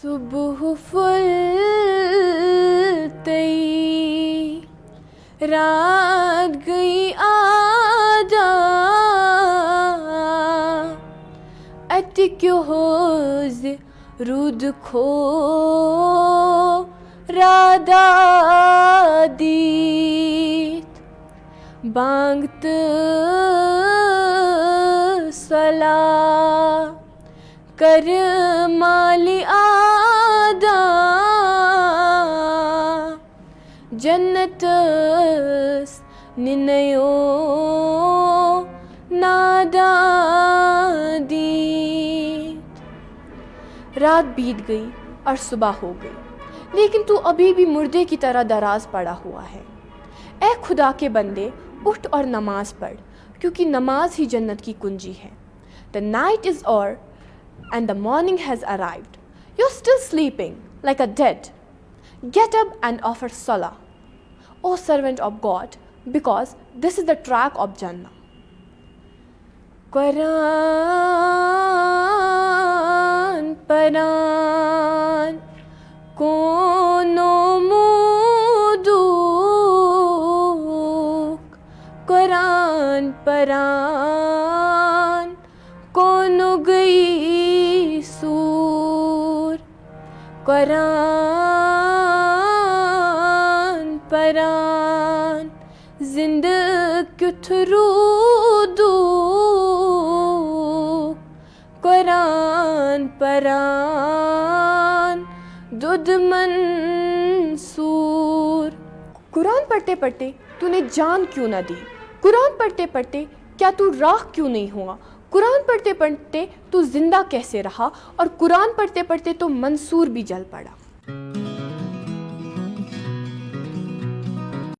सुबह फुल तई रात गई आधा क्यों होज रुद खो राधा दीत बांगत सला कर माली आदा जन्नत निनयो नादा दीत। रात बीत गई और सुबह हो गई, लेकिन तू अभी भी मुर्दे की तरह दराज पड़ा हुआ है। ऐ खुदा के बंदे, उठ और नमाज पढ़, क्योंकि नमाज ही जन्नत की कुंजी है। The night is o'er and the morning has arrived. You're still sleeping like a dead. Get up and offer salah, O servant of God, because this is the track of Jannah. Quran परान कोनो मुदुक, कुरान परान कोनो गई सूर, कुरान परान जिंदगी थरू कुरान परान दुद मंसूर। कुरान पढ़ते पढ़ते तूने जान क्यों न दी? कुरान पढ़ते पढ़ते क्या तू राह क्यों नहीं हुआ? कुरान पढ़ते पढ़ते तू जिंदा कैसे रहा? और कुरान पढ़ते पढ़ते तो मंसूर भी जल पड़ा।